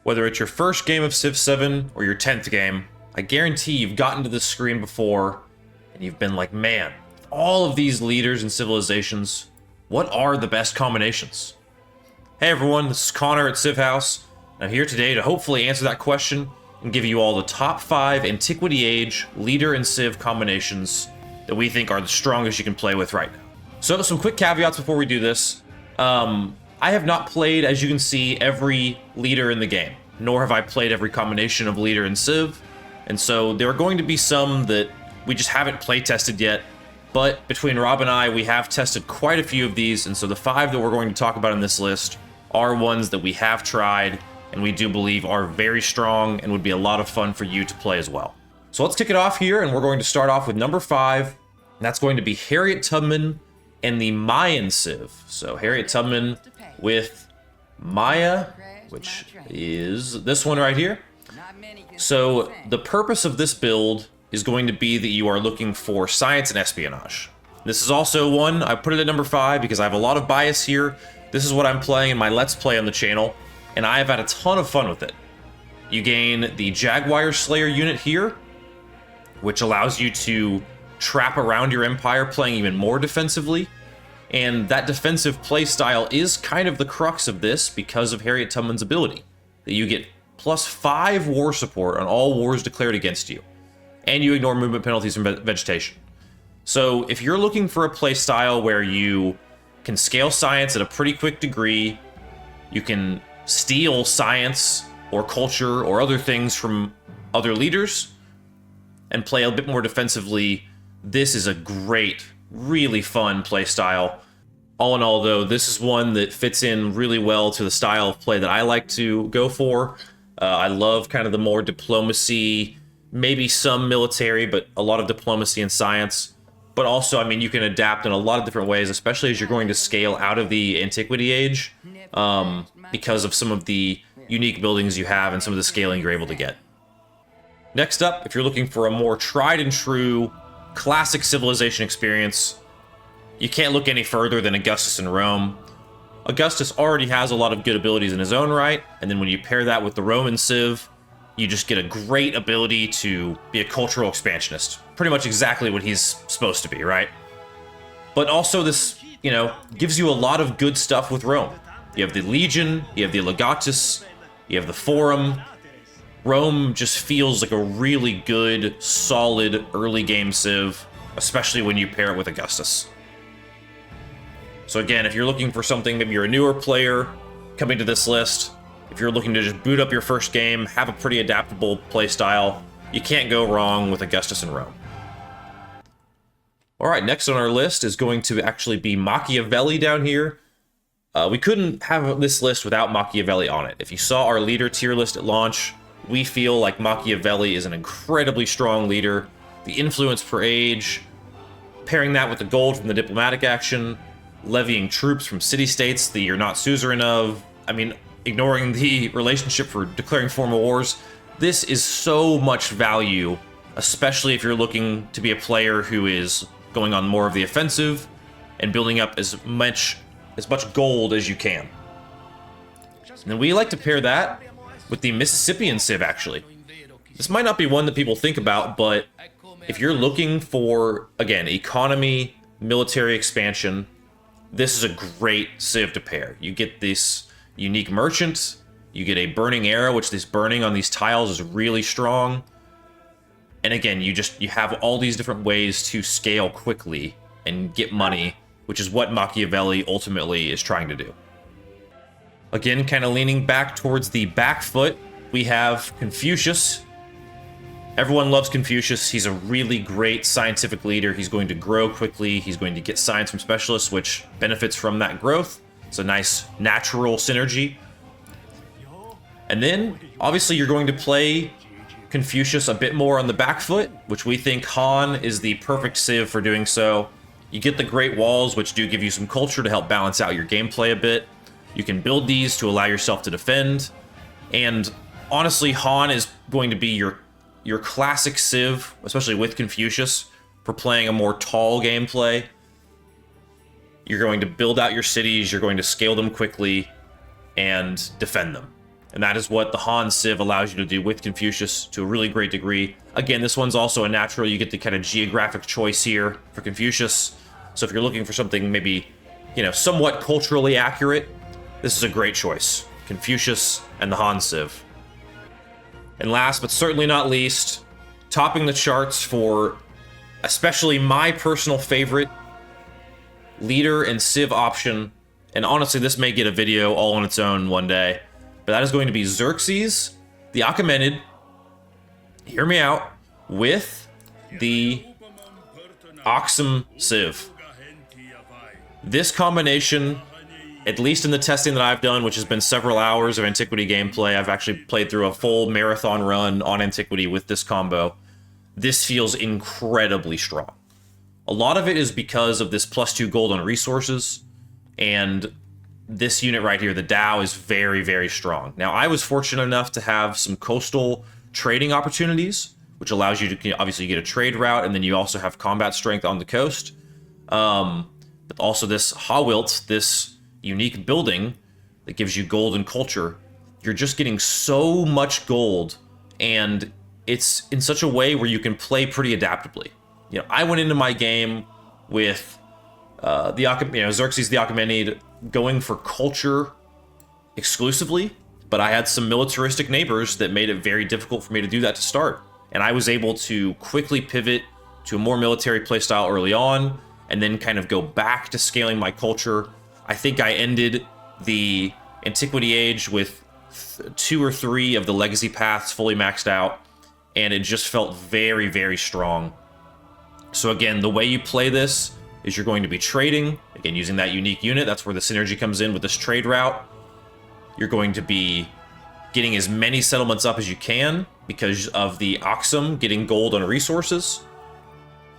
Whether it's your first game of Civ 7 or your 10th game, I guarantee you've gotten to this screen before and you've been like, man, all of these leaders and civilizations, what are the best combinations? Hey everyone, this is Connor at Civ Haus. I'm here today to hopefully answer that question and give you all the top 5 Antiquity Age leader and Civ combinations that we think are the strongest you can play with right now. So some quick caveats before we do this. I have not played, as you can see, every leader in the game, nor have I played every combination of leader and Civ, and so there are going to be some that we just haven't play tested yet, but between Rob and I, we have tested quite a few of these, and so the 5 that we're going to talk about in this list are ones that we have tried, and we do believe are very strong and would be a lot of fun for you to play as well. So let's kick it off here, and we're going to start off with number 5, and that's going to be Harriet Tubman and the Mayan Civ. So Harriet Tubman with Maya, which is this one right here. So the purpose of this build is going to be that you are looking for science and espionage. This is also one, I put it at number 5 because I have a lot of bias here. This is what I'm playing in my Let's Play on the channel, and I have had a ton of fun with it. You gain the Jaguar Slayer unit here, which allows you to trap around your empire, playing even more defensively. And that defensive playstyle is kind of the crux of this because of Harriet Tubman's ability. That you get +5 war support on all wars declared against you. And you ignore movement penalties from vegetation. So if you're looking for a playstyle where you can scale science at a pretty quick degree, you can steal science or culture or other things from other leaders, and play a bit more defensively, this is a great, really fun playstyle. All in all, though, this is one that fits in really well to the style of play that I like to go for. I love kind of the more diplomacy, maybe some military, but a lot of diplomacy and science. But also, I mean, you can adapt in a lot of different ways, especially as you're going to scale out of the Antiquity Age, because of some of the unique buildings you have and some of the scaling you're able to get. Next up, if you're looking for a more tried and true classic civilization experience, you can't look any further than Augustus in Rome. Augustus already has a lot of good abilities in his own right, and then when you pair that with the Roman Civ, you just get a great ability to be a cultural expansionist. Pretty much exactly what he's supposed to be, right? But also this, you know, gives you a lot of good stuff with Rome. You have the Legion, you have the Legatus, you have the Forum. Rome just feels like a really good, solid early game Civ, especially when you pair it with Augustus. So again, if you're looking for something, maybe you're a newer player coming to this list, if you're looking to just boot up your first game, have a pretty adaptable playstyle, you can't go wrong with Augustus and Rome. Alright, next on our list is going to actually be Machiavelli down here. We couldn't have this list without Machiavelli on it. If you saw our leader tier list at launch, we feel like Machiavelli is an incredibly strong leader. The influence per age, pairing that with the gold from the diplomatic action, levying troops from city-states that you're not suzerain of, I mean, ignoring the relationship for declaring formal wars, this is so much value, especially if you're looking to be a player who is going on more of the offensive and building up as much gold as you can. And then we like to pair that with the Mississippian Civ, actually. This might not be one that people think about, but if you're looking for, again, economy, military expansion, this is a great Civ to pair. You get this unique merchant, you get a burning arrow, which this burning on these tiles is really strong. And again, you have all these different ways to scale quickly and get money, which is what Machiavelli ultimately is trying to do. Again, kind of leaning back towards the back foot, we have Confucius. Everyone loves Confucius. He's a really great scientific leader. He's going to grow quickly. He's going to get science from specialists, which benefits from that growth. It's a nice natural synergy. And then, obviously, you're going to play Confucius a bit more on the back foot, which we think Han is the perfect Civ for doing so. You get the Great Walls, which do give you some culture to help balance out your gameplay a bit. You can build these to allow yourself to defend. And honestly, Han is going to be your classic Civ, especially with Confucius, for playing a more tall gameplay. You're going to build out your cities, you're going to scale them quickly, and defend them. And that is what the Han Civ allows you to do with Confucius to a really great degree. Again, this one's also a natural. You get the kind of geographic choice here for Confucius. So if you're looking for something maybe, you know, somewhat culturally accurate, this is a great choice. Confucius and the Han Civ. And last but certainly not least, topping the charts for especially my personal favorite leader and Civ option. And honestly, this may get a video all on its own one day. But that is going to be Xerxes, the Achaemenid, hear me out, with the Oxum Civ. This combination, at least in the testing that I've done, which has been several hours of Antiquity gameplay, I've actually played through a full marathon run on Antiquity with this combo. This feels incredibly strong. A lot of it is because of this +2 gold on resources, and this unit right here, the Dao, is very, very strong. Now, I was fortunate enough to have some coastal trading opportunities, which allows you to obviously get a trade route, and then you also have combat strength on the coast. But also this Hawilt, this unique building that gives you gold and culture. You're just getting so much gold, and it's in such a way where you can play pretty adaptably. You know, I went into my game with Xerxes the Achaemenid going for culture exclusively, but I had some militaristic neighbors that made it very difficult for me to do that to start. And I was able to quickly pivot to a more military playstyle early on, and then kind of go back to scaling my culture. I think I ended the Antiquity Age with 2 or 3 of the legacy paths fully maxed out, and it just felt very, very strong. So again, the way you play this is you're going to be trading, again, using that unique unit. That's where the synergy comes in with this trade route. You're going to be getting as many settlements up as you can because of the Oxum getting gold on resources.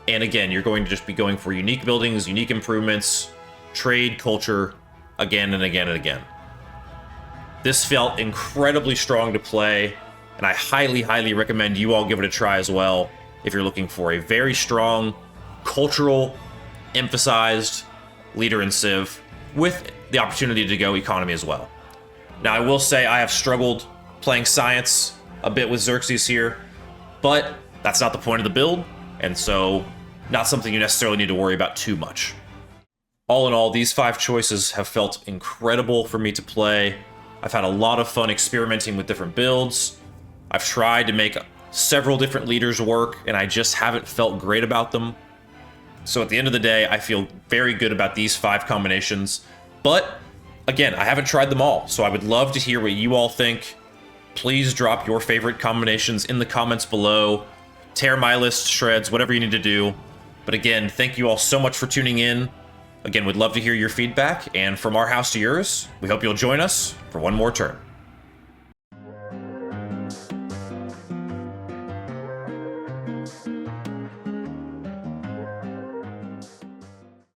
And again, you're going to just be going for unique buildings, unique improvements, trade, culture, again and again and again. This felt incredibly strong to play, and I highly, highly recommend you all give it a try as well if you're looking for a very strong, cultural, emphasized leader in Civ with the opportunity to go economy as well. Now, I will say I have struggled playing science a bit with Xerxes here, but that's not the point of the build, and so not something you necessarily need to worry about too much. All in all, these 5 choices have felt incredible for me to play. I've had a lot of fun experimenting with different builds. I've tried to make several different leaders work, and I just haven't felt great about them. So at the end of the day, I feel very good about these 5 combinations. But again, I haven't tried them all, so I would love to hear what you all think. Please drop your favorite combinations in the comments below. Tear my list to shreds, whatever you need to do. But again, thank you all so much for tuning in. Again, we'd love to hear your feedback, and from our house to yours, we hope you'll join us for one more turn.